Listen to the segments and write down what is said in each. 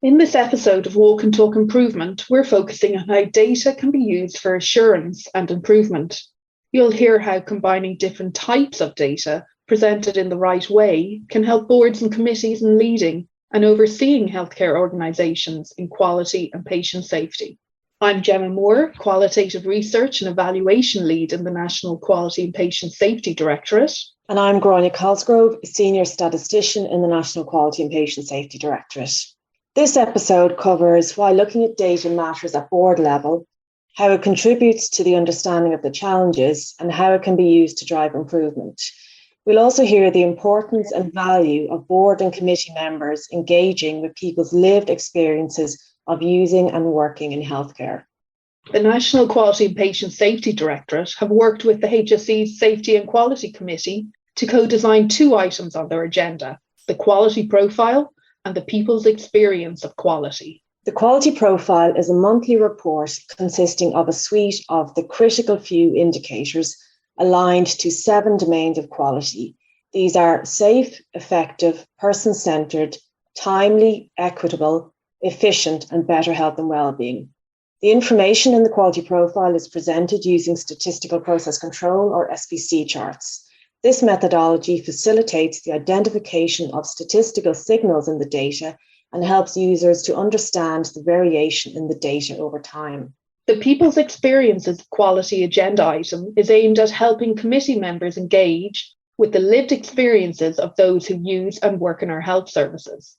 In this episode of Walk and Talk Improvement, we're focusing on how data can be used for assurance and improvement. You'll hear how combining different types of data presented in the right way can help boards and committees in leading and overseeing healthcare organisations in quality and patient safety. I'm Gemma Moore, Qualitative Research and Evaluation Lead in the National Quality and Patient Safety Directorate. And I'm Grainne Cosgrove, Senior Statistician in the National Quality and Patient Safety Directorate. This episode covers why looking at data matters at board level, how it contributes to the understanding of the challenges, and how it can be used to drive improvement. We'll also hear the importance and value of board and committee members engaging with people's lived experiences of using and working in healthcare. The National Quality and Patient Safety Directorate have worked with the HSE's Safety and Quality Committee to co-design two items on their agenda, the quality profile and the people's experience of quality. The quality profile is a monthly report consisting of a suite of the critical few indicators aligned to 7 domains of quality. These are safe, effective, person-centred, timely, equitable, efficient, and better health and well-being. The information in the quality profile is presented using statistical process control or SPC charts. This methodology facilitates the identification of statistical signals in the data and helps users to understand the variation in the data over time. The People's Experiences of Quality agenda item is aimed at helping committee members engage with the lived experiences of those who use and work in our health services.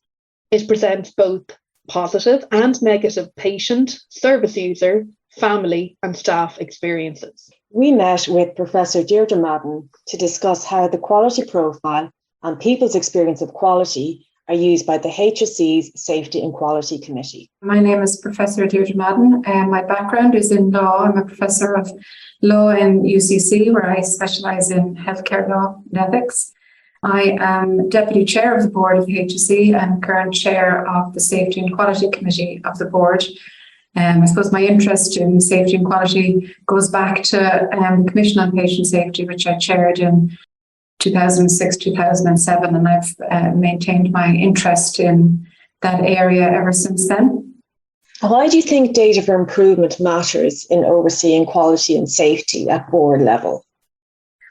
It presents both positive and negative patient, service user, family and staff experiences. We met with Professor Deirdre Madden to discuss how the quality profile and people's experience of quality are used by the HSE's Safety and Quality Committee. My name is Professor Deirdre Madden and my background is in law. I'm a professor of law in UCC where I specialise in healthcare law and ethics. I am Deputy Chair of the Board of the HSE and current Chair of the Safety and Quality Committee of the Board. I suppose my interest in safety and quality goes back to the Commission on Patient Safety, which I chaired in 2006-2007, and I've maintained my interest in that area ever since then. Why do you think data for improvement matters in overseeing quality and safety at board level?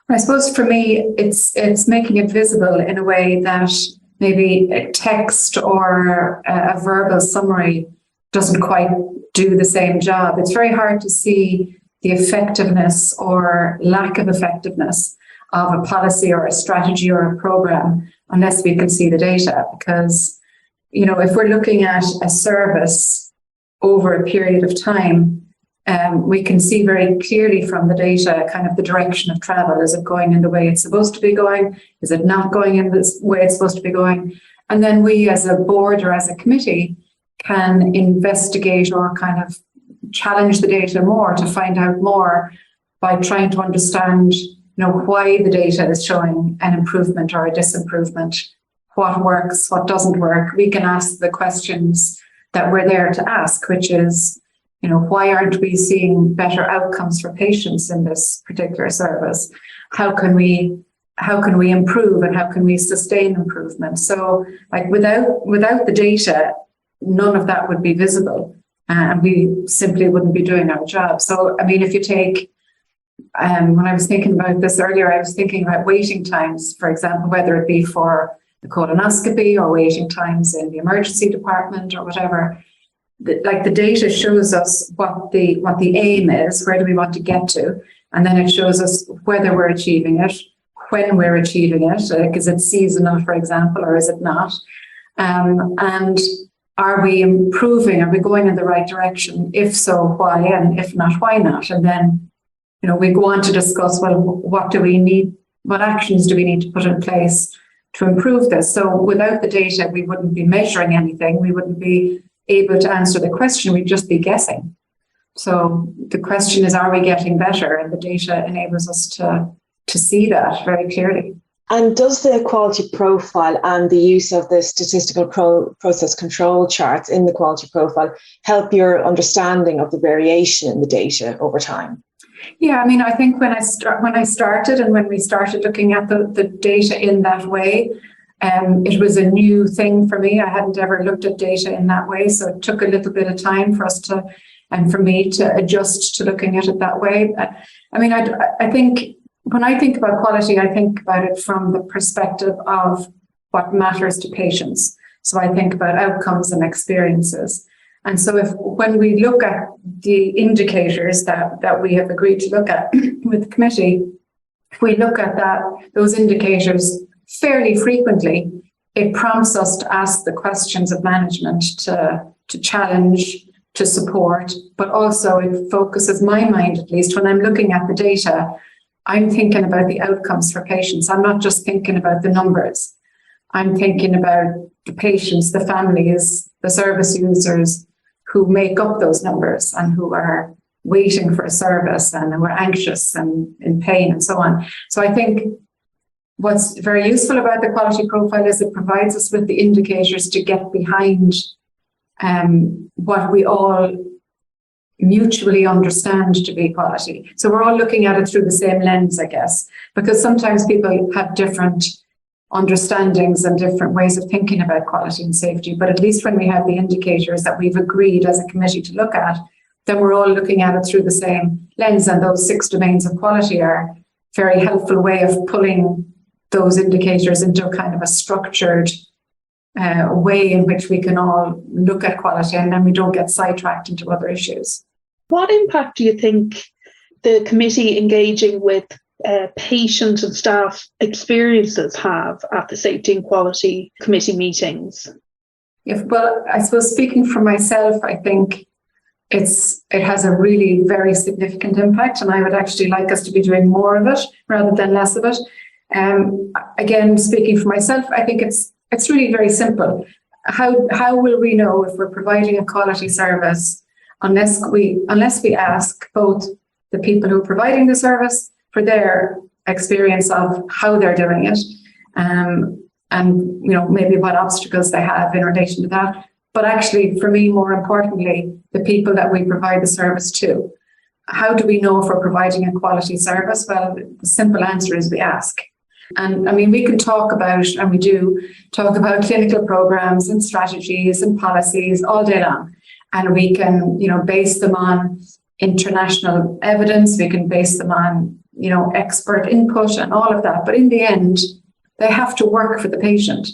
I suppose for me, it's making it visible in a way that maybe a text or a verbal summary doesn't quite do the same job. It's very hard to see the effectiveness or lack of effectiveness of a policy or a strategy or a program unless we can see the data. Because, if we're looking at a service over a period of time, we can see very clearly from the data kind of the direction of travel. Is it going in the way it's supposed to be going? Is it not going in the way it's supposed to be going? And then we as a board or as a committee can investigate or kind of challenge the data more to find out more by trying to understand, why the data is showing an improvement or a disimprovement, what works, what doesn't work. We can ask the questions that we're there to ask, which is, why aren't we seeing better outcomes for patients in this particular service? How can we improve and how can we sustain improvement? So without the data, none of that would be visible and we simply wouldn't be doing our job. So, if you take, when I was thinking about this earlier, I was thinking about waiting times, for example, whether it be for the colonoscopy or waiting times in the emergency department or whatever. The data shows us what the aim is, where do we want to get to, and then it shows us whether we're achieving it, when we're achieving it, is it seasonal, for example, or is it not? And are we improving? Are we going in the right direction? If so, why? And if not, why not? And then, we go on to discuss, well, what do we need? What actions do we need to put in place to improve this? So without the data, we wouldn't be measuring anything. We wouldn't be able to answer the question. We'd just be guessing. So the question is, are we getting better? And the data enables us to see that very clearly. And does the quality profile and the use of the statistical process control charts in the quality profile help your understanding of the variation in the data over time? Yeah, I think when I started and when we started looking at the data in that way, It was a new thing for me. I hadn't ever looked at data in that way, so it took a little bit of time for us to, and for me to adjust to looking at it that way. I mean, I think when I think about quality, I think about it from the perspective of what matters to patients. So I think about outcomes and experiences. And so when we look at the indicators that we have agreed to look at with the committee, if we look at those indicators fairly frequently, it prompts us to ask the questions of management, to challenge, to support, but also it focuses my mind, at least when I'm looking at the data, I'm thinking about the outcomes for patients. I'm not just thinking about the numbers. I'm thinking about the patients, the families, the service users who make up those numbers and who are waiting for a service and who are anxious and in pain and so on. So I think what's very useful about the quality profile is it provides us with the indicators to get behind what we all mutually understand to be quality. So we're all looking at it through the same lens, I guess, because sometimes people have different understandings and different ways of thinking about quality and safety. But at least when we have the indicators that we've agreed as a committee to look at, then we're all looking at it through the same lens. And those 6 domains of quality are a very helpful way of pulling those indicators into a kind of a structured way in which we can all look at quality, and then we don't get sidetracked into other issues. What impact do you think the committee engaging with patient and staff experiences have at the Safety and Quality Committee meetings? Well, I suppose speaking for myself, I think it has a really very significant impact, and I would actually like us to be doing more of it rather than less of it. Again, speaking for myself, I think it's really very simple. How will we know if we're providing a quality service unless we ask both the people who are providing the service for their experience of how they're doing it, and maybe what obstacles they have in relation to that. But actually, for me, more importantly, the people that we provide the service to. How do we know if we're providing a quality service? Well, the simple answer is we ask. And I mean, we can talk about, and we do talk about clinical programs and strategies and policies all day long. And we can, base them on international evidence. We can base them on, expert input and all of that. But in the end, they have to work for the patient,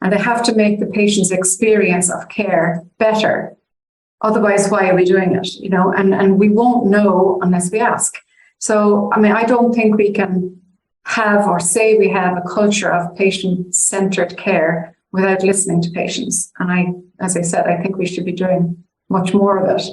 and they have to make the patient's experience of care better. Otherwise, why are we doing it? And we won't know unless we ask. So, I mean, I don't think we can have or say we have a culture of patient-centered care without listening to patients. And as I said, I think we should be doing much more of it,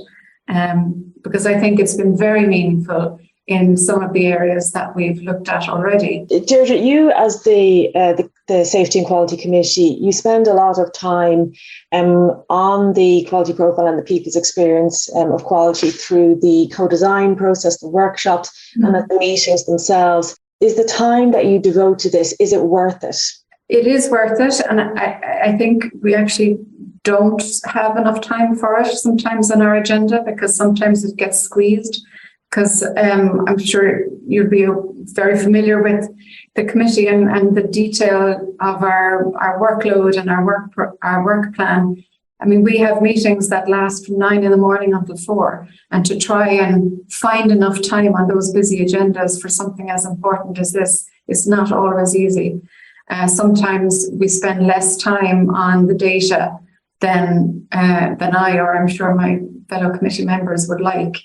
because I think it's been very meaningful in some of the areas that we've looked at already. Deirdre, you as the Safety and Quality Committee, you spend a lot of time on the quality profile and the people's experience of quality through the co-design process, the workshops, and at the meetings themselves. Is the time that you devote to this, is it worth it? It is worth it. And I think we actually don't have enough time for it sometimes on our agenda, because sometimes it gets squeezed. Because I'm sure you'll be very familiar with the committee and the detail of our workload and our work plan. I mean, we have meetings that last from 9 a.m. until 4, and to try and find enough time on those busy agendas for something as important as this is not always easy. Sometimes we spend less time on the data than I, or I'm sure my fellow committee members would like.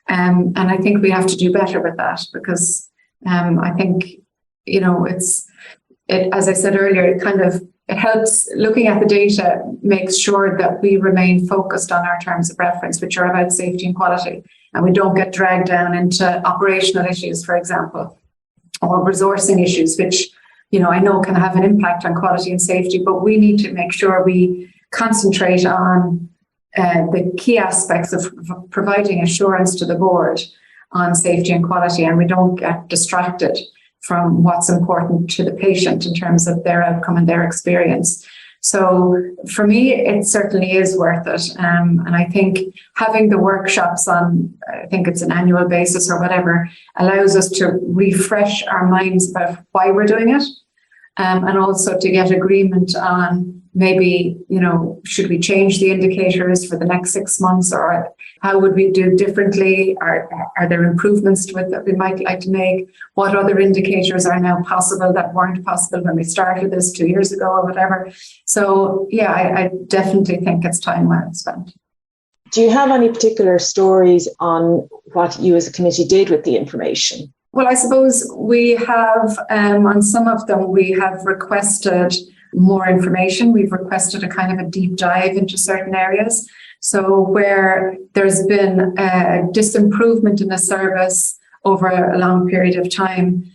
And I think we have to do better with that, because I think, as I said earlier, it helps. Looking at the data makes sure that we remain focused on our terms of reference, which are about safety and quality, and we don't get dragged down into operational issues, for example, or resourcing issues, which, I know can have an impact on quality and safety, but we need to make sure we concentrate on the key aspects of providing assurance to the board on safety and quality, and we don't get distracted from what's important to the patient in terms of their outcome and their experience. So for me, it certainly is worth it. And I think having the workshops on, I think it's an annual basis or whatever, allows us to refresh our minds about why we're doing it. and also to get agreement on maybe, should we change the indicators for the next 6 months, or how would we do differently? Are there improvements to it that we might like to make? What other indicators are now possible that weren't possible when we started this 2 years ago or whatever? So, yeah, I definitely think it's time well spent. Do you have any particular stories on what you as a committee did with the information? Well, I suppose we have, on some of them, we have requested more information. We've requested a kind of a deep dive into certain areas. So where there's been a disimprovement in a service over a long period of time,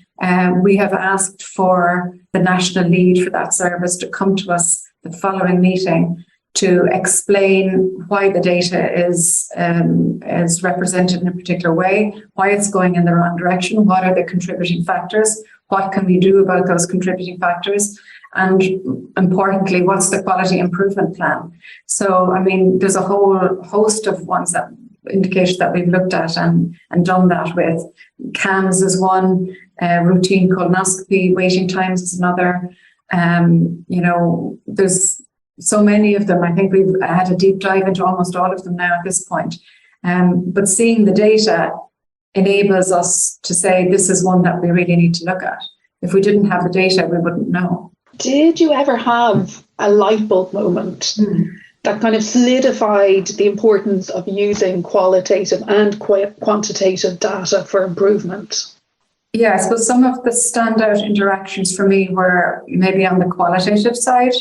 we have asked for the national lead for that service to come to us the following meeting to explain why the data is represented in a particular way, why it's going in the wrong direction, what are the contributing factors, what can we do about those contributing factors, and importantly, what's the quality improvement plan? So, I mean, there's a whole host of ones that indicators that we've looked at and done that with. CAMS is one, routine colonoscopy, waiting times is another. There's so many of them. I think we've had a deep dive into almost all of them now at this point. But seeing the data enables us to say this is one that we really need to look at. If we didn't have the data, we wouldn't know. Did you ever have a light bulb moment that kind of solidified the importance of using qualitative and quantitative data for improvement? Yeah, I suppose some of the standout interactions for me were maybe on the qualitative side.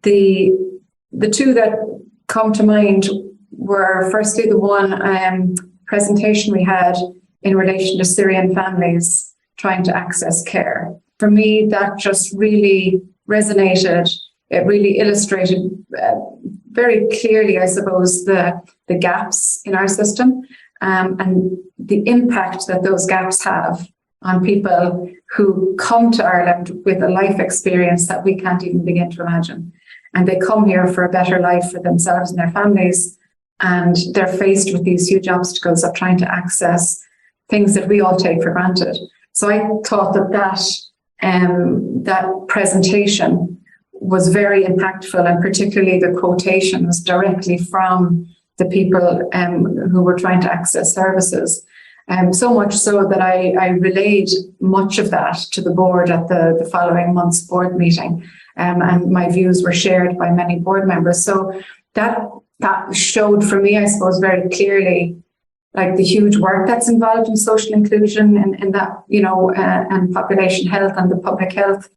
The two that come to mind were firstly the one presentation we had in relation to Syrian families trying to access care. For me, that just really resonated. It really illustrated very clearly, I suppose, the gaps in our system and the impact that those gaps have on people who come to Ireland with a life experience that we can't even begin to imagine. And they come here for a better life for themselves and their families, and they're faced with these huge obstacles of trying to access things that we all take for granted. So I thought that presentation was very impactful, and particularly the quotations directly from the people who were trying to access services. So much so that I relayed much of that to the board at the following month's board meeting, and my views were shared by many board members. So that showed for me, I suppose, very clearly, like the huge work that's involved in social inclusion in that, and population health and the public health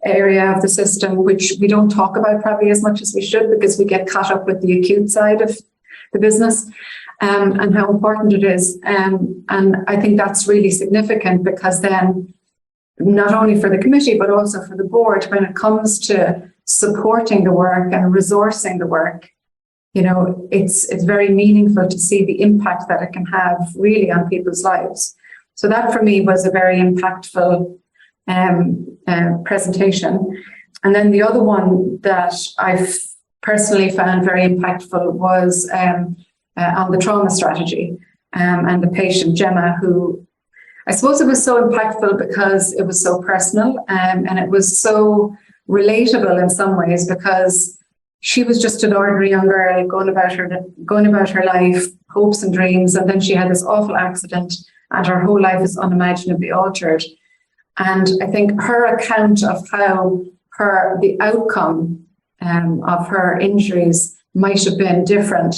area of the system, which we don't talk about probably as much as we should because we get caught up with the acute side of the business. And how important it is. And I think that's really significant because then not only for the committee, but also for the board, when it comes to supporting the work and resourcing the work, it's very meaningful to see the impact that it can have really on people's lives. So that for me was a very impactful presentation. And then the other one that I personally found very impactful was on the trauma strategy and the patient, Gemma, who I suppose it was so impactful because it was so personal and it was so relatable in some ways because she was just an ordinary young girl going about her life, hopes and dreams, and then she had this awful accident and her whole life is unimaginably altered. And I think her account of how the outcome of her injuries might have been different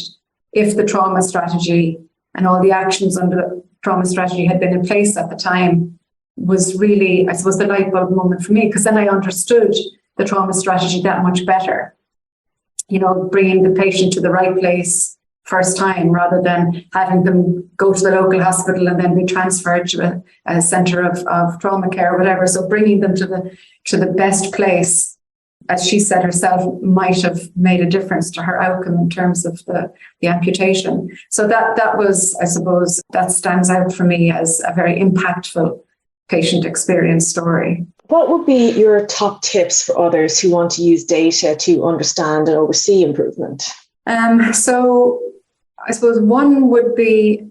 if the trauma strategy and all the actions under the trauma strategy had been in place at the time was really, I suppose, the light bulb moment for me, because then I understood the trauma strategy that much better. Bringing the patient to the right place first time rather than having them go to the local hospital and then be transferred to a centre of trauma care or whatever. So bringing them to the best place, as she said herself, might have made a difference to her outcome in terms of the amputation. So that was, I suppose, that stands out for me as a very impactful patient experience story. What would be your top tips for others who want to use data to understand and oversee improvement? So I suppose one would be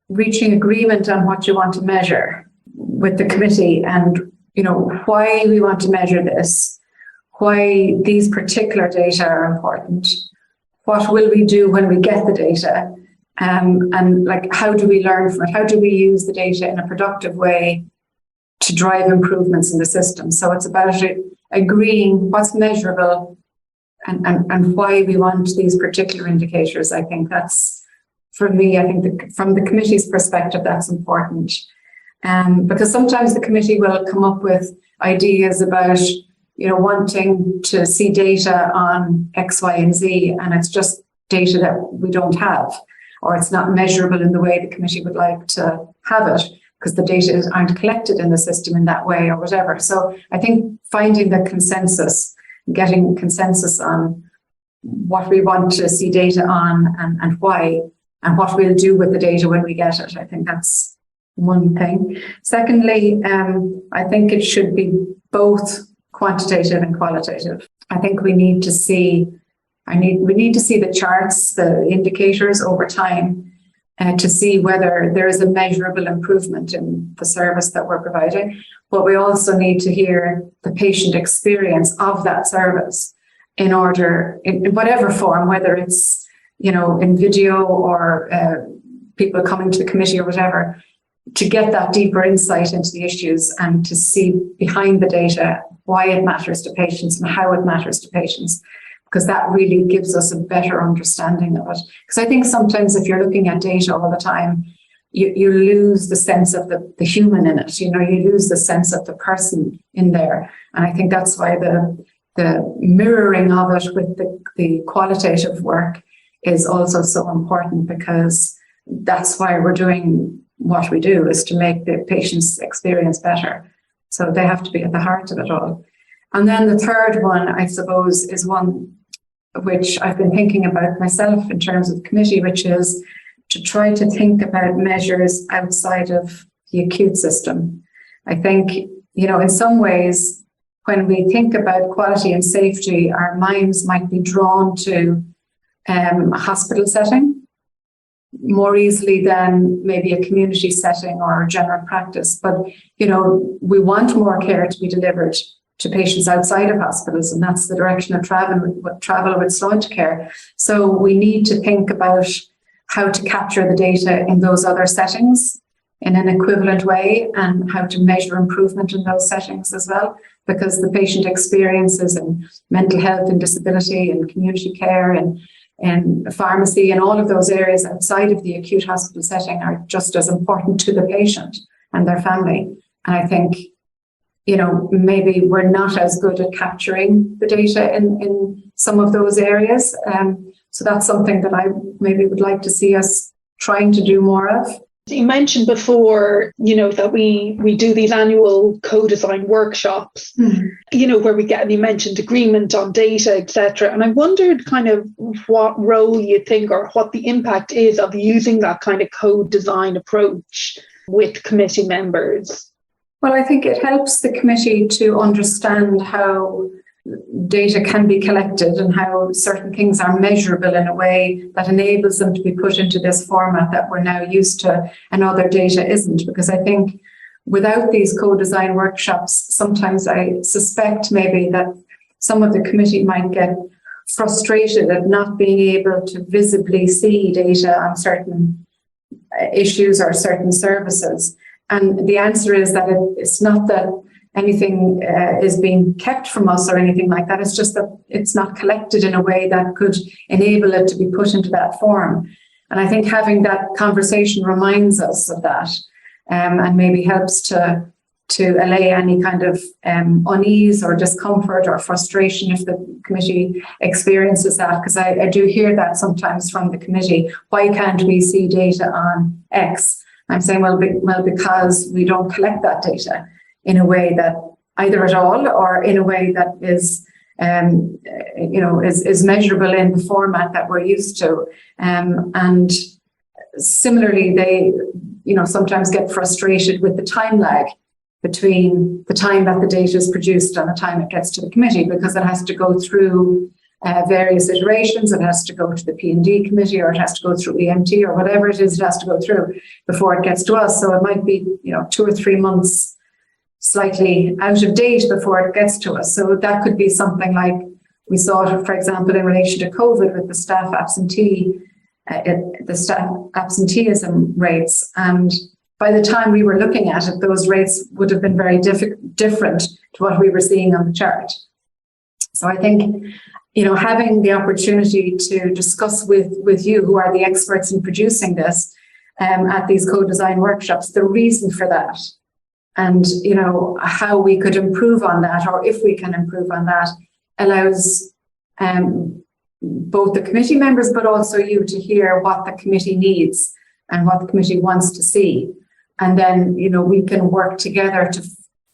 reaching agreement on what you want to measure with the committee and why we want to measure this, why these particular data are important, what will we do when we get the data, and like, how do we learn from it? How do we use the data in a productive way to drive improvements in the system? So it's about agreeing what's measurable and why we want these particular indicators. I think that's, for me, I think from the committee's perspective, that's important. Because sometimes the committee will come up with ideas about, wanting to see data on X, Y, and Z, and it's just data that we don't have, or it's not measurable in the way the committee would like to have it, because the data aren't collected in the system in that way or whatever. So I think finding the consensus, getting consensus on what we want to see data on and why, and what we'll do with the data when we get it. I think that's one thing. Secondly, I think it should be both quantitative and qualitative. I think we need to see the charts, the indicators over time, to see whether there is a measurable improvement in the service that we're providing. But we also need to hear the patient experience of that service in whatever form, whether it's, in video or people coming to the committee or whatever, to get that deeper insight into the issues and to see behind the data why it matters to patients and how it matters to patients, because that really gives us a better understanding of it. Because I think sometimes if you're looking at data all the time, you lose the sense of the human in it. You lose the sense of the person in there. And I think that's why the mirroring of it with the qualitative work is also so important, because that's why we're doing what we do, is to make the patient's experience better. So they have to be at the heart of it all. And then the third one, I suppose, is one which I've been thinking about myself in terms of the committee, which is to try to think about measures outside of the acute system. I think, in some ways, when we think about quality and safety, our minds might be drawn to a hospital setting more easily than maybe a community setting or a general practice. But, we want more care to be delivered to patients outside of hospitals, and that's the direction of travel with sludge care. So we need to think about how to capture the data in those other settings in an equivalent way, and how to measure improvement in those settings as well, because the patient experiences in mental health and disability and community care and pharmacy and all of those areas outside of the acute hospital setting are just as important to the patient and their family. And I think, maybe we're not as good at capturing the data in some of those areas. So that's something that I maybe would like to see us trying to do more of. You mentioned before, that we do these annual co-design workshops, where you mentioned agreement on data, etc. And I wondered kind of what role you think, or what the impact is of using that kind of co-design approach with committee members. Well, I think it helps the committee to understand how data can be collected and how certain things are measurable in a way that enables them to be put into this format that we're now used to and other data isn't. Because I think without these co-design workshops, sometimes I suspect maybe that some of the committee might get frustrated at not being able to visibly see data on certain issues or certain services. And the answer is that it's not that anything is being kept from us or anything like that. It's just that it's not collected in a way that could enable it to be put into that form. And I think having that conversation reminds us of that, and maybe helps to allay any kind of unease or discomfort or frustration if the committee experiences that. Because I do hear that sometimes from the committee. Why can't we see data on X? I'm saying, well, because we don't collect that data in a way that either at all or in a way that is, is measurable in the format that we're used to. And similarly, they, sometimes get frustrated with the time lag between the time that the data is produced and the time it gets to the committee, because it has to go through various iterations. It has to go to the P&D committee, or it has to go through EMT, or whatever it is it has to go through before it gets to us. So it might be, 2 or 3 months slightly out of date before it gets to us. So that could be something like we saw it, for example, in relation to COVID with the staff absenteeism rates. And by the time we were looking at it, those rates would have been very different to what we were seeing on the chart. So I think, having the opportunity to discuss with you, who are the experts in producing this, at these co-design workshops, the reason for that, and how we could improve on that, or if we can improve on that, allows both the committee members but also you to hear what the committee needs and what the committee wants to see. And then, we can work together to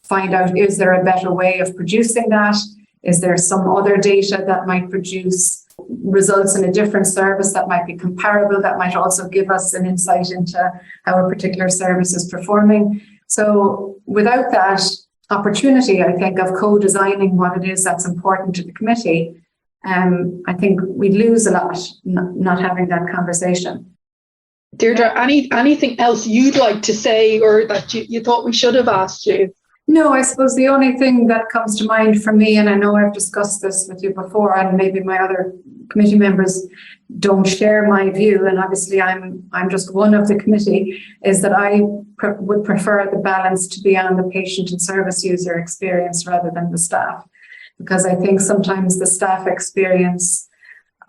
find out, is there a better way of producing that? Is there some other data that might produce results in a different service that might be comparable, that might also give us an insight into how a particular service is performing? So without that opportunity, I think, of co-designing what it is that's important to the committee, I think we'd lose a lot not having that conversation. Deirdre, anything else you'd like to say, or that you thought we should have asked you? No, I suppose the only thing that comes to mind for me, and I know I've discussed this with you before, and maybe my other committee members don't share my view, and obviously I'm just one of the committee, is that I would prefer the balance to be on the patient and service user experience rather than the staff. Because I think sometimes the staff experience,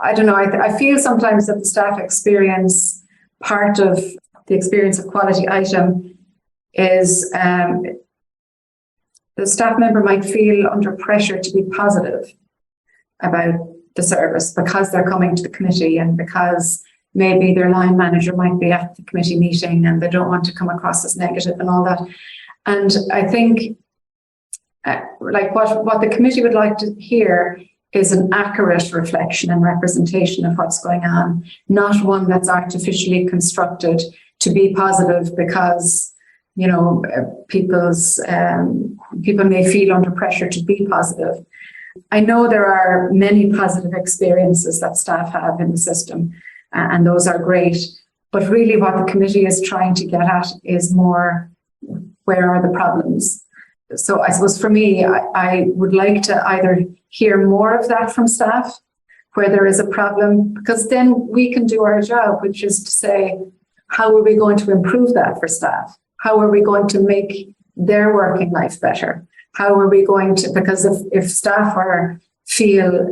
I don't know, I feel sometimes that the staff experience, part of the experience of quality item is the staff member might feel under pressure to be positive about the service because they're coming to the committee, and because maybe their line manager might be at the committee meeting and they don't want to come across as negative and all that. And I think what the committee would like to hear is an accurate reflection and representation of what's going on, not one that's artificially constructed to be positive because people may feel under pressure to be positive. I know there are many positive experiences that staff have in the system, and those are great. But really what the committee is trying to get at is more, where are the problems? So I suppose for me, I would like to either hear more of that from staff, where there is a problem, because then we can do our job, which is to say, how are we going to improve that for staff? How are we going to make their working life better? How are we going to, because if staff feel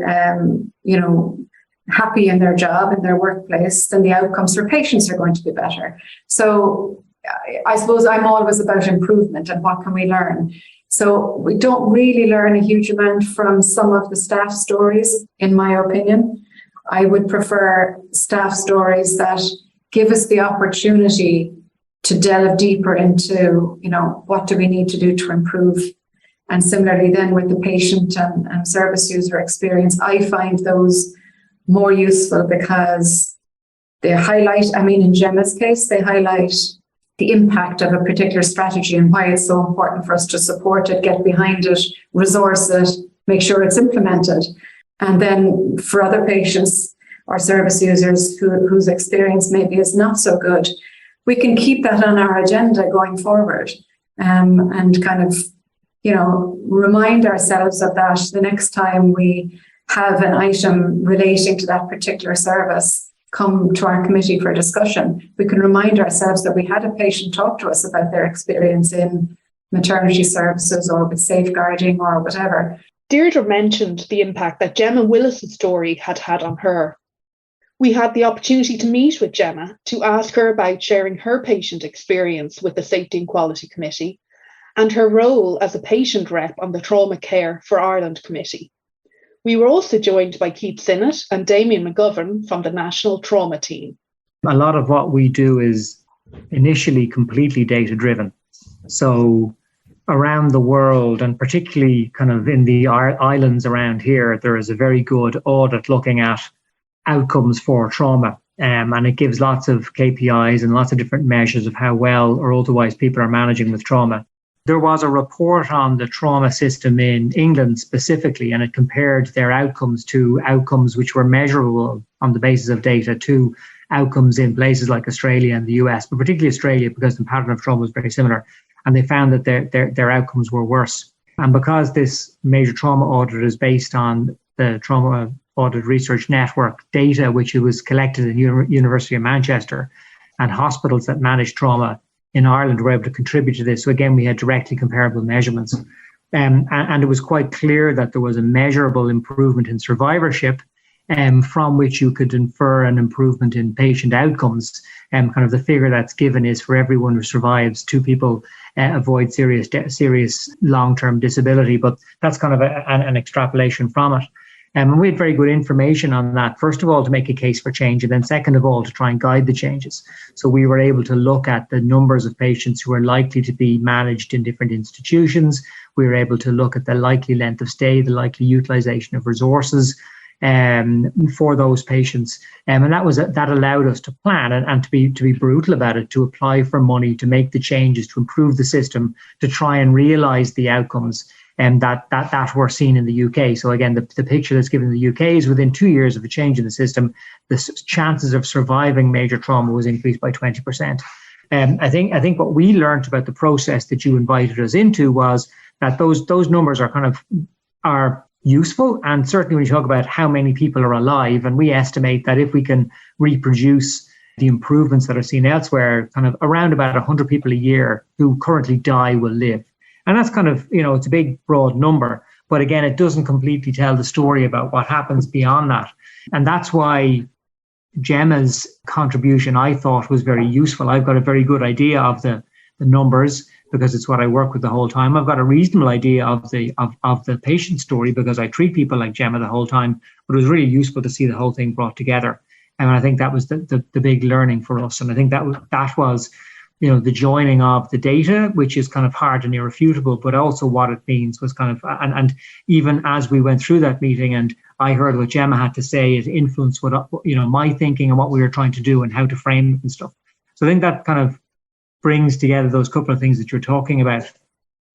happy in their job, in their workplace, then the outcomes for patients are going to be better. So I suppose I'm always about improvement and what can we learn. So we don't really learn a huge amount from some of the staff stories, in my opinion. I would prefer staff stories that give us the opportunity to delve deeper into, what do we need to do to improve? And similarly then with the patient and service user experience, I find those more useful because they highlight, in Gemma's case, they highlight the impact of a particular strategy and why it's so important for us to support it, get behind it, resource it, make sure it's implemented. And then for other patients or service users whose experience maybe is not so good, we can keep that on our agenda going forward, and kind of, remind ourselves of that the next time we have an item relating to that particular service come to our committee for discussion. We can remind ourselves that we had a patient talk to us about their experience in maternity services or with safeguarding or whatever. Deirdre mentioned the impact that Gemma Willis' story had had on her. We had the opportunity to meet with Gemma to ask her about sharing her patient experience with the Safety and Quality Committee and her role as a patient rep on the Trauma Care for Ireland Committee. We were also joined by Synnott and Damian McGovern from the National Trauma Team. A lot of what we do is initially completely data-driven. So around the world, and particularly kind of in the islands around here, there is a very good audit looking at outcomes for trauma. And it gives lots of KPIs and lots of different measures of how well or otherwise people are managing with trauma. There was a report on the trauma system in England specifically, and it compared their outcomes to outcomes which were measurable on the basis of data to outcomes in places like Australia and the US, but particularly Australia because the pattern of trauma was very similar. and they found that their outcomes were worse. And because this major trauma audit is based on the Trauma Audit Research Network data, which was collected at University of Manchester, and hospitals that manage trauma in Ireland were able to contribute to this. So again, we had directly comparable measurements. And it was quite clear that there was a measurable improvement in survivorship, from which you could infer an improvement in patient outcomes. Kind of the figure that's given is for everyone who survives, 2 people avoid serious long-term disability. But that's kind of an extrapolation from it. And we had very good information on that, first of all, to make a case for change, and then second of all, to try and guide the changes. So we were able to look at the numbers of patients who are likely to be managed in different institutions. We were able to look at the likely length of stay, the likely utilization of resources for those patients. And that allowed us to plan and to be brutal about it, to apply for money, to make the changes, to improve the system, to try and realize the outcomes that were seen in the UK. So again, the picture that's given in the UK is within 2 years of a change in the system, the chances of surviving major trauma was increased by 20%. I think what we learned about the process that you invited us into was that those numbers are useful, and certainly when you talk about how many people are alive, and we estimate that if we can reproduce the improvements that are seen elsewhere, kind of around about 100 people a year who currently die will live. And that's kind of, it's a big, broad number. But again, it doesn't completely tell the story about what happens beyond that. And that's why Gemma's contribution, I thought, was very useful. I've got a very good idea of the numbers because it's what I work with the whole time. I've got a reasonable idea of the patient story because I treat people like Gemma the whole time. But it was really useful to see the whole thing brought together. And I think that was the big learning for us. And I think that was the joining of the data, which is kind of hard and irrefutable, but also what it means was kind of, and even as we went through that meeting and I heard what Gemma had to say, it influenced what, my thinking and what we were trying to do and how to frame it and stuff. So I think that kind of brings together those couple of things that you're talking about.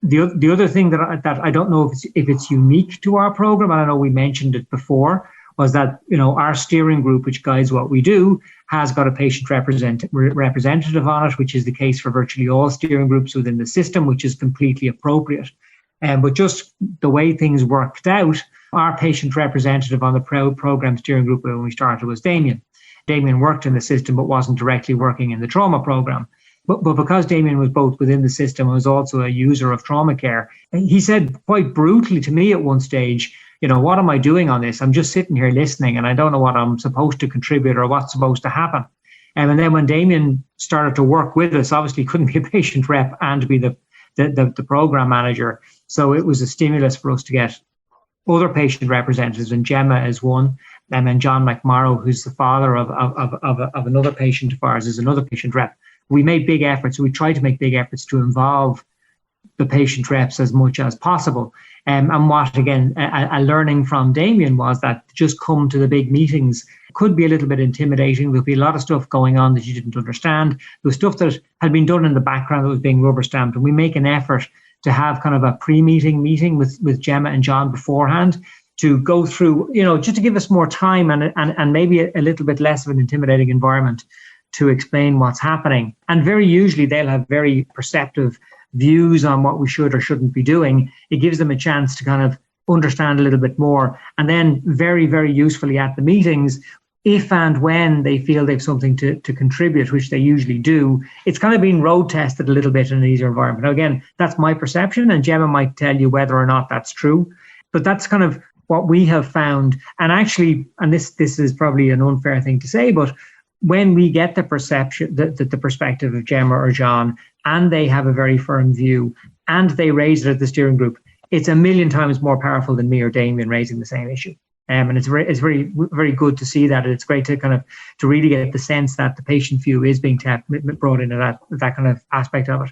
The other thing that I don't know if it's unique to our program, and I know we mentioned it before, was that, our steering group, which guides what we do, has got a patient representative on it, which is the case for virtually all steering groups within the system, which is completely appropriate. But just the way things worked out, our patient representative on the program steering group when we started was Damian. Damian worked in the system, but wasn't directly working in the trauma program. But because Damian was both within the system and was also a user of trauma care, he said quite brutally to me at one stage, what am I doing on this? I'm just sitting here listening and I don't know what I'm supposed to contribute or what's supposed to happen. And then when Damian started to work with us, obviously couldn't be a patient rep and be the program manager. So it was a stimulus for us to get other patient representatives, and Gemma is one. And then John McMorrow, who's the father of another patient of ours, is another patient rep. We made big efforts. We tried to make big efforts to involve the patient reps as much as possible. And what, again, a learning from Damian was that just come to the big meetings could be a little bit intimidating. There'll be a lot of stuff going on that you didn't understand. There was stuff that had been done in the background that was being rubber stamped. And we make an effort to have kind of a pre-meeting meeting with Gemma and John beforehand to go through, just to give us more time and maybe a little bit less of an intimidating environment to explain what's happening. And very usually they'll have very perceptive views on what we should or shouldn't be doing. It gives them a chance to kind of understand a little bit more. And then very, very usefully at the meetings, if and when they feel they've something to contribute, which they usually do, it's kind of been road tested a little bit in an easier environment. Now, again, that's my perception, and Gemma might tell you whether or not that's true. But that's kind of what we have found. And actually, and this is probably an unfair thing to say, but when we get the perception, the perspective of Gemma or John, and they have a very firm view, and they raise it at the steering group, it's a million times more powerful than me or Damian raising the same issue. And it's very, very good to see that. It's great to kind of to really get the sense that the patient view is being brought into that kind of aspect of it.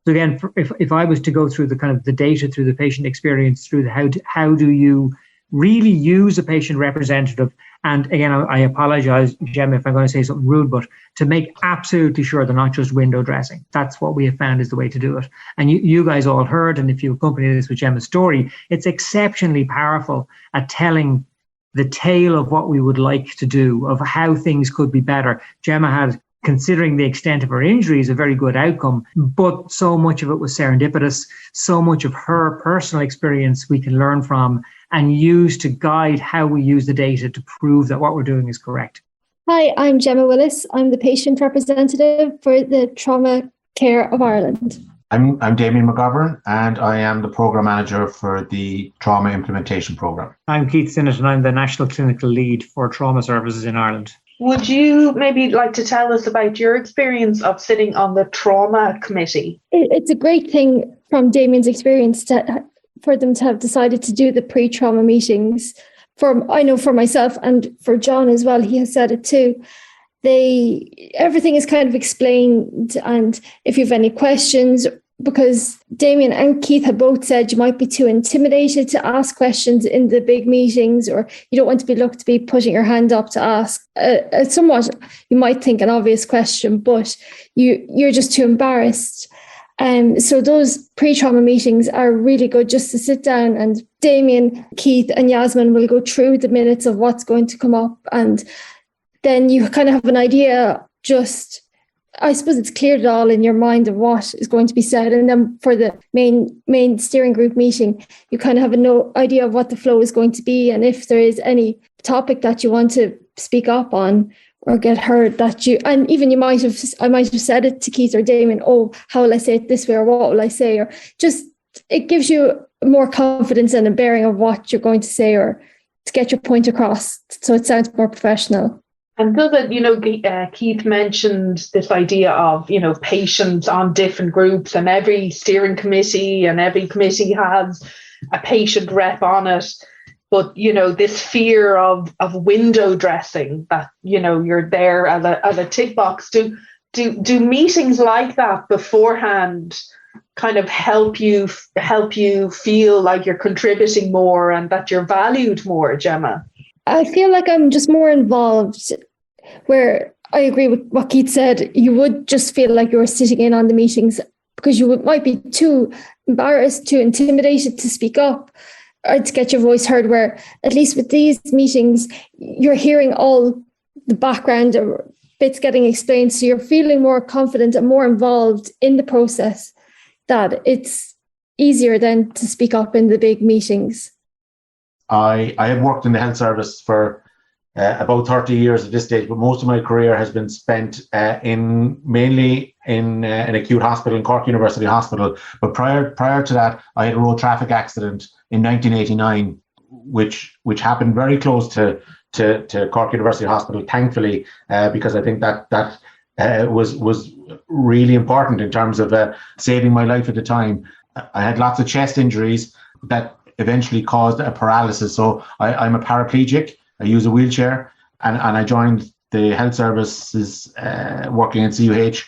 So again, if I was to go through the kind of the data, through the patient experience, through the how do you really use a patient representative? And again, I apologize, Gemma, if I'm going to say something rude, but to make absolutely sure they're not just window dressing. That's what we have found is the way to do it. And you guys all heard, and if you accompany this with Gemma's story, it's exceptionally powerful at telling the tale of what we would like to do, of how things could be better. Gemma had considering the extent of her injury, is a very good outcome. But so much of it was serendipitous. So much of her personal experience we can learn from and use to guide how we use the data to prove that what we're doing is correct. Hi, I'm Gemma Willis. I'm the patient representative for the Trauma Care of Ireland. I'm Damian McGovern, and I am the Programme Manager for the Trauma Implementation Programme. I'm Keith Synnott, and I'm the National Clinical Lead for Trauma Services in Ireland. Would you maybe like to tell us about your experience of sitting on the Trauma Committee? It's a great thing from Damian's experience for them to have decided to do the pre-trauma meetings. I know for myself and for John as well, he has said it too. Everything is kind of explained, and if you have any questions, because Damian and Keith have both said you might be too intimidated to ask questions in the big meetings, or you don't want to be looked to be putting your hand up to ask somewhat, you might think, an obvious question, but you're just too embarrassed. So those pre-trauma meetings are really good just to sit down, and Damian, Keith and Yasmin will go through the minutes of what's going to come up, and then you kind of have an idea, I suppose it's cleared it all in your mind of what is going to be said. And then for the main steering group meeting, you kind of have no idea of what the flow is going to be. And if there is any topic that you want to speak up on or get heard, and even I might have said it to Keith or Damian, oh, how will I say it this way, or what will I say? Or just, it gives you more confidence and a bearing of what you're going to say or to get your point across. So it sounds more professional. And does it, Keith mentioned this idea of, patients on different groups, and every steering committee and every committee has a patient rep on it. But, this fear of window dressing, that, you're there as a tick box. Do meetings like that beforehand kind of help you feel like you're contributing more and that you're valued more, Gemma? I feel like I'm just more involved, where I agree with what Keith said. You would just feel like you were sitting in on the meetings because you might be too embarrassed, too intimidated to speak up or to get your voice heard, where at least with these meetings, you're hearing all the background or bits getting explained. So you're feeling more confident and more involved in the process, that it's easier then to speak up in the big meetings. I have worked in the health service for about 30 years at this stage, but most of my career has been spent mainly in an acute hospital, in Cork University Hospital. But prior to that, I had a road traffic accident in 1989, which happened very close to Cork University Hospital, thankfully, because I think that was really important in terms of saving my life at the time. I had lots of chest injuries that eventually caused a paralysis. So I'm a paraplegic. I use a wheelchair, and I joined the health services working in CUH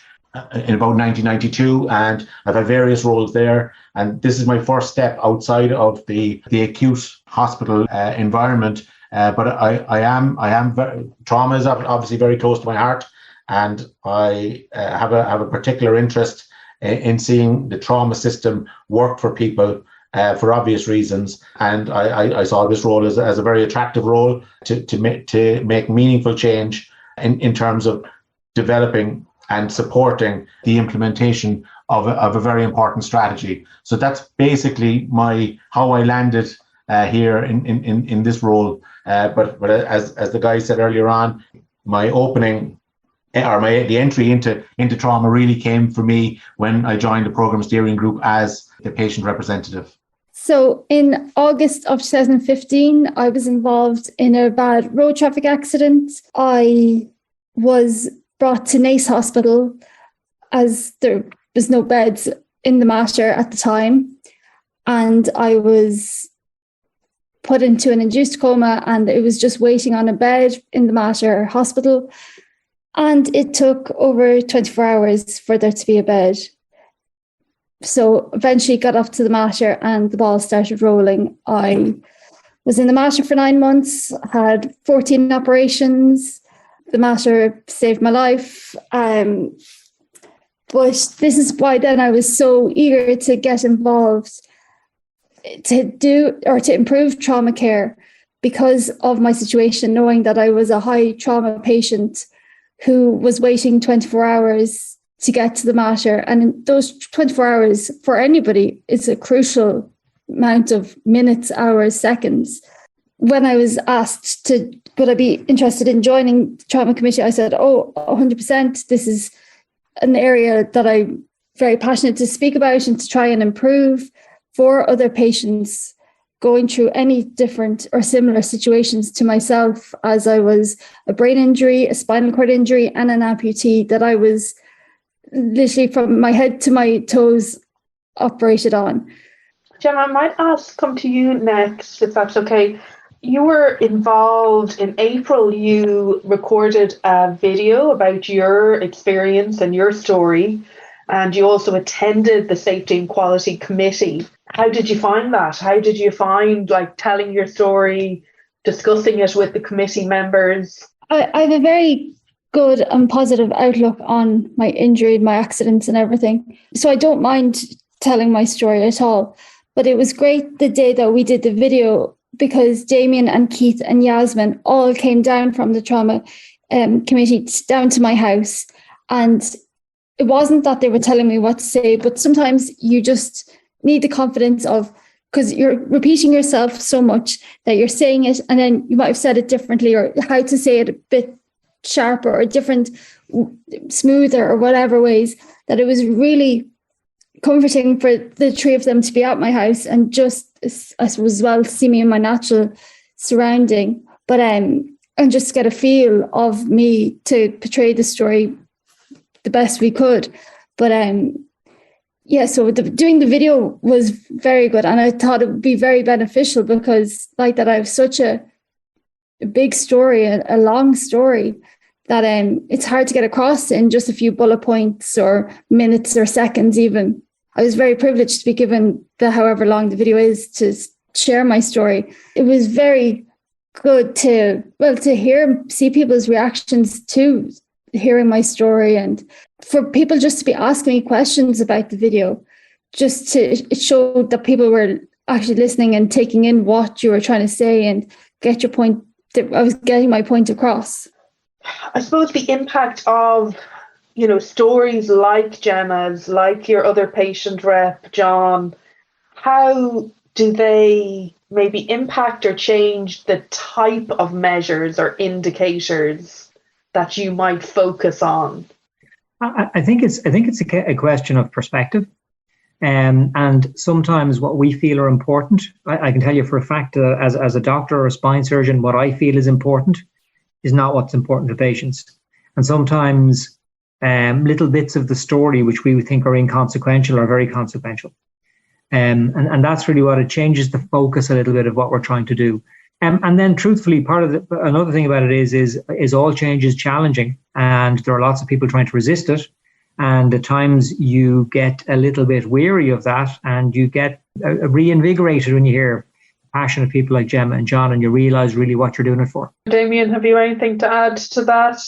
in about 1992, and I've had various roles there. And this is my first step outside of the acute hospital environment. But I am trauma is obviously very close to my heart, and I have a particular interest in seeing the trauma system work for people. For obvious reasons, and I saw this role as a very attractive role to make meaningful change in terms of developing and supporting the implementation of a very important strategy. So that's basically how I landed here in this role. But as the guy said earlier on, my opening or the entry into trauma really came for me when I joined the program steering group as the patient representative. So in August of 2015, I was involved in a bad road traffic accident. I was brought to Naas Hospital as there was no beds in the Mater at the time. And I was put into an induced coma, and it was just waiting on a bed in the Mater Hospital. And it took over 24 hours for there to be a bed. So eventually got up to the Mater and the ball started rolling. I was in the Mater for 9 months, had 14 operations. The Mater saved my life. But this is why then I was so eager to get involved to improve trauma care, because of my situation, knowing that I was a high trauma patient who was waiting 24 hours to get to the matter. And those 24 hours for anybody is a crucial amount of minutes, hours, seconds. When I was asked would I be interested in joining the trauma committee, I said, 100%. This is an area that I'm very passionate to speak about and to try and improve for other patients going through any different or similar situations to myself, as I was a brain injury, a spinal cord injury, and an amputee that I was literally from my head to my toes operated on. Gemma, I might come to you next, if that's okay. You were involved in April. You recorded a video about your experience and your story, and you also attended the Safety and Quality Committee. How did you find that? How did you find telling your story, discussing it with the committee members? I have a very good and positive outlook on my injury, my accidents and everything. So I don't mind telling my story at all. But it was great the day that we did the video, because Damian and Keith and Yasmin all came down from the trauma committee down to my house. And it wasn't that they were telling me what to say, but sometimes you just need the confidence of, because you're repeating yourself so much that you're saying it and then you might have said it differently, or how to say it a bit sharper or different, smoother or whatever ways, that it was really comforting for the three of them to be at my house and just, I suppose, as well, see me in my natural surrounding, but and just get a feel of me to portray the story the best we could. But so doing the video was very good, and I thought it would be very beneficial because, like that, I have such a big story, a long story, that it's hard to get across in just a few bullet points or minutes or seconds even. I was very privileged to be given however long the video is to share my story. It was very good to see people's reactions to hearing my story, and for people just to be asking me questions about the video, it showed that people were actually listening and taking in what you were trying to say and get your point. I was getting my point across. I suppose the impact of stories like Gemma's, like your other patient rep, John, how do they maybe impact or change the type of measures or indicators that you might focus on? I think it's a question of perspective, and sometimes what we feel are important. I can tell you for a fact, as a doctor or a spine surgeon, what I feel is important is not what's important to patients, and sometimes little bits of the story which we would think are inconsequential are very consequential, and that's really what it changes the focus a little bit of what we're trying to do. And then, truthfully, another thing about it is all change is challenging, and there are lots of people trying to resist it. And at times you get a little bit weary of that, and you get reinvigorated when you hear passionate people like Gemma and John, and you realise really what you're doing it for. Damian, have you anything to add to that?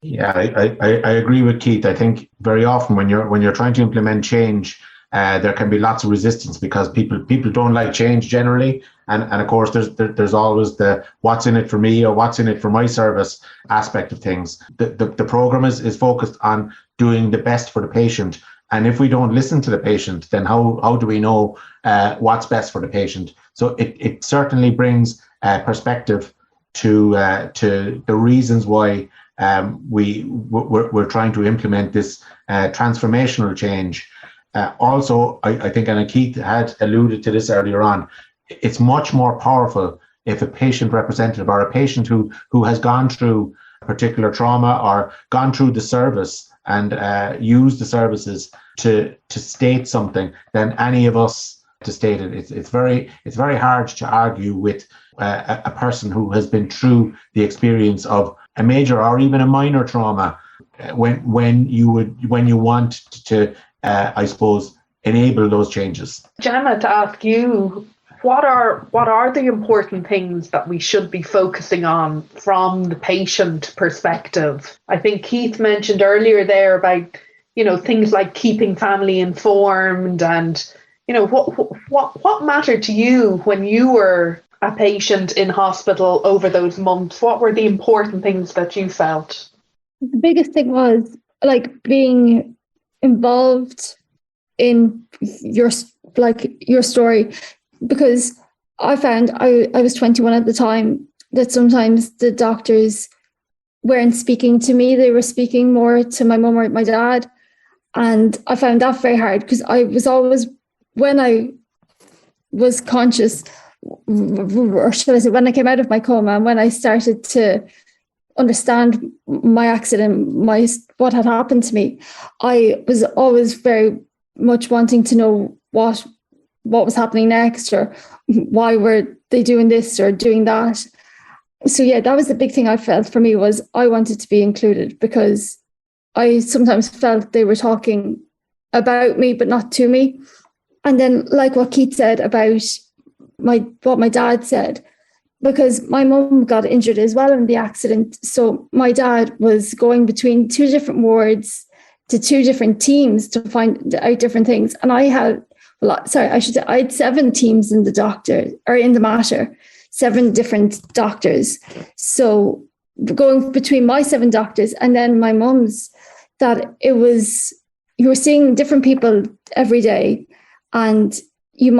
Yeah, I agree with Keith. I think very often when you're trying to implement change, there can be lots of resistance because people don't like change generally, and of course there's always the what's in it for me or what's in it for my service aspect of things. The program is focused on doing the best for the patient, and if we don't listen to the patient, then how do we know what's best for the patient? So it certainly brings perspective to the reasons why we're trying to implement this transformational change. Also, I think, and Keith had alluded to this earlier on, it's much more powerful if a patient representative or a patient who has gone through a particular trauma or gone through the service and used the services to state something than any of us to state it. It's very hard to argue with a person who has been through the experience of a major or even a minor trauma when you want to I suppose enable those changes. Gemma, to ask you, what are the important things that we should be focusing on from the patient perspective? I think Keith mentioned earlier there about things like keeping family informed, and what mattered to you when you were a patient in hospital over those months. What were the important things that you felt? The biggest thing was like being involved in your story, because I found I was 21 at the time, that sometimes the doctors weren't speaking to me, they were speaking more to my mum or my dad. And I found that very hard, because I was always, when I was conscious, or should I say, when I came out of my coma and when I started to understand my accident, what had happened to me, I was always very much wanting to know what was happening next, or why were they doing this or doing that. So yeah, that was the big thing I felt for me, was I wanted to be included, because I sometimes felt they were talking about me but not to me. And then, like what Keith said about what my dad said, because my mum got injured as well in the accident. So my dad was going between 2 different wards to 2 different teams to find out different things. And I had 7 teams in the doctor, or in the matter, 7 different doctors. So going between my 7 doctors and then my mum's, that it was, you were seeing different people every day, and he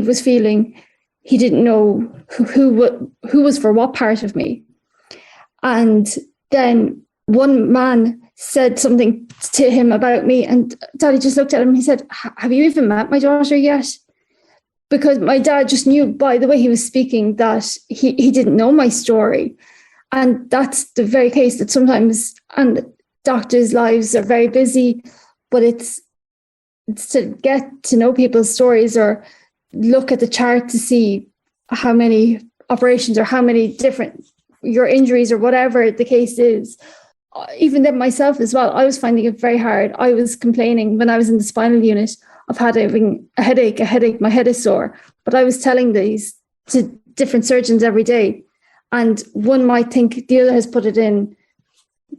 was feeling he didn't know who was for what part of me. And then one man said something to him about me, and Daddy just looked at him and he said, "Have you even met my daughter yet?" Because my dad just knew by the way he was speaking that he didn't know my story. And that's the very case that sometimes, and doctors' lives are very busy, but it's to get to know people's stories, or look at the chart to see how many operations or how many different your injuries or whatever the case is. Even then myself as well, I was finding it very hard. I was complaining when I was in the spinal unit of having a headache, my head is sore. But I was telling these to different surgeons every day. And one might think the other has put it in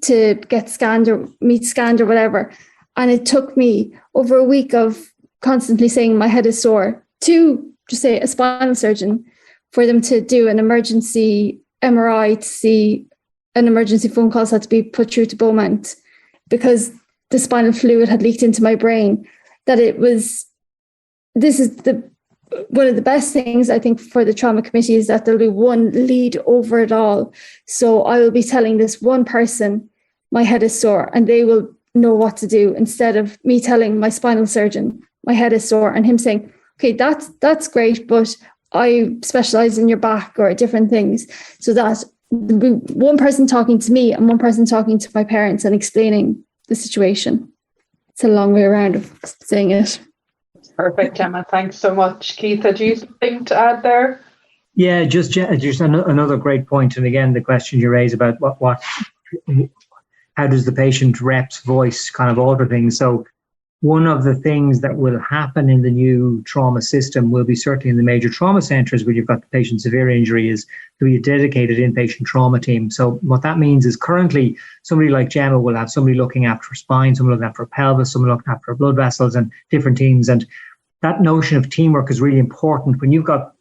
to get scanned or meet scanned or whatever. And it took me over a week of constantly saying my head is sore to just say a spinal surgeon, for them to do an emergency MRI to see an emergency phone call had to be put through to Beaumont, because the spinal fluid had leaked into my brain. This is one of the best things I think for the trauma committee, is that there'll be one lead over it all. So I will be telling this one person my head is sore, and they will know what to do, instead of me telling my spinal surgeon my head is sore and him saying, "Okay, that's great, but I specialize in your back," or different things. So that one person talking to me and one person talking to my parents and explaining the situation. It's a long way around of saying it. Perfect, Gemma. Thanks so much. Keith, do you have something to add there? Yeah, just another great point. And again, the question you raise about how does the patient rep's voice kind of alter things? So one of the things that will happen in the new trauma system will be, certainly in the major trauma centres where you've got the patient severe injury, is to be a dedicated inpatient trauma team. So what that means is, currently somebody like Gemma will have somebody looking after spine, someone looking after pelvis, someone looking after blood vessels, and different teams. And that notion of teamwork is really important. When you've got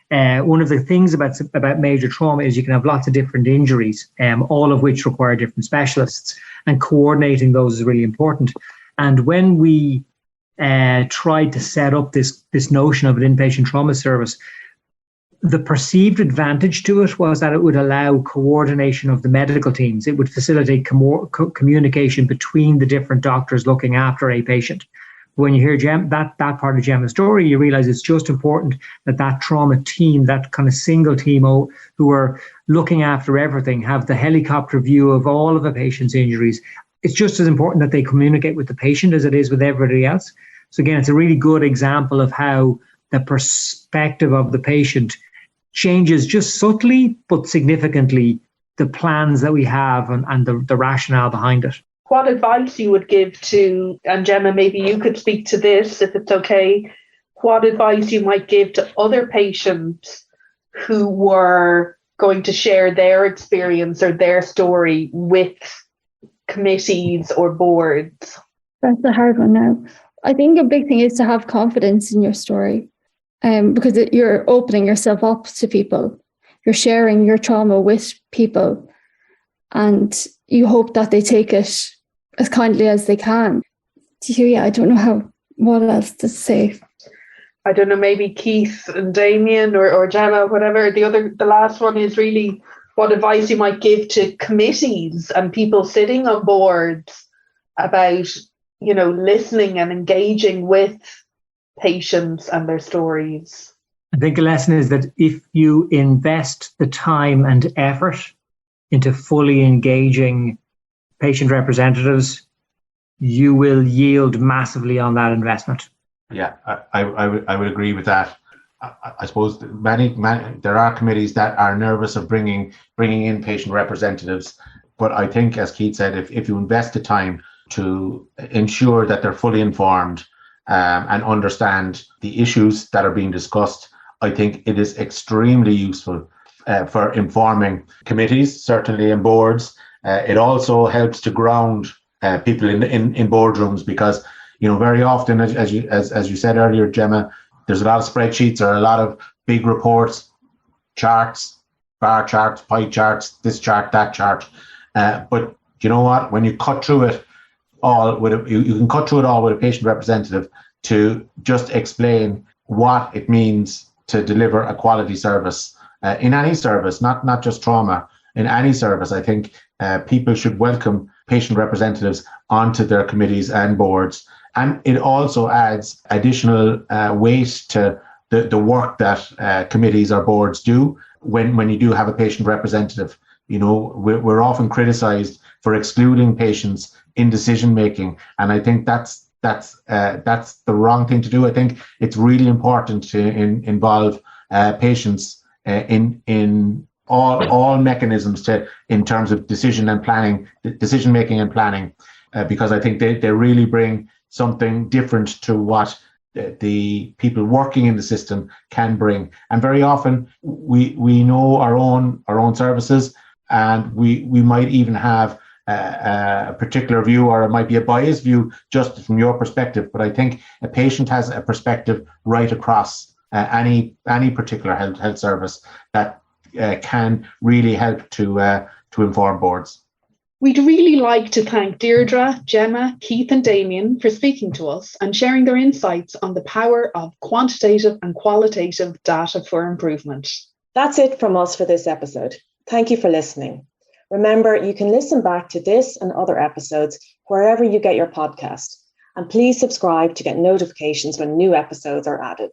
one of the things about major trauma is you can have lots of different injuries, all of which require different specialists, and coordinating those is really important. And when we tried to set up this notion of an inpatient trauma service, the perceived advantage to it was that it would allow coordination of the medical teams. It would facilitate communication between the different doctors looking after a patient. When you hear that part of Gemma's story, you realize it's just important that trauma team, that kind of single team who are looking after everything, have the helicopter view of all of a patient's injuries. It's just as important that they communicate with the patient as it is with everybody else. So again, it's a really good example of how the perspective of the patient changes just subtly but significantly the plans that we have and the rationale behind it. What advice you would give to, and Gemma, maybe you could speak to this if it's okay, what advice you might give to other patients who were going to share their experience or their story with committees or boards? That's a hard one now. I think a big thing is to have confidence in your story, because you're opening yourself up to people. You're sharing your trauma with people. and you hope that they take it as kindly as they can. I don't know what else to say. I don't know, maybe Keith and Damian or Gemma, whatever. The last one is really what advice you might give to committees and people sitting on boards about, listening and engaging with patients and their stories. I think the lesson is that if you invest the time and effort into fully engaging patient representatives, you will yield massively on that investment. Yeah, I would agree with that. I suppose many there are committees that are nervous of bringing in patient representatives, but I think, as Keith said, if you invest the time to ensure that they're fully informed and understand the issues that are being discussed, I think it is extremely useful for informing committees, certainly, and boards. It also helps to ground people in boardrooms, because very often, as you said earlier, Gemma, there's a lot of spreadsheets or a lot of big reports, charts, bar charts, pie charts, this chart, that chart. But you know what? When you cut through it all, you can cut through it all with a patient representative to just explain what it means to deliver a quality service in any service, not just trauma. In any service, I think people should welcome patient representatives onto their committees and boards. And it also adds additional weight to the work that committees or boards do when you do have a patient representative. We're often criticized for excluding patients in decision making, and I think that's the wrong thing to do. I think it's really important to involve patients in all mechanisms in terms of decision making and planning, because I think they really bring something different to what the people working in the system can bring. And very often we know our own services, and we might even have a particular view, or it might be a biased view just from your perspective. But I think a patient has a perspective right across any particular health service that can really help to inform boards. We'd really like to thank Deirdre, Gemma, Keith and Damian for speaking to us and sharing their insights on the power of quantitative and qualitative data for improvement. That's it from us for this episode. Thank you for listening. Remember, you can listen back to this and other episodes wherever you get your podcast. And please subscribe to get notifications when new episodes are added.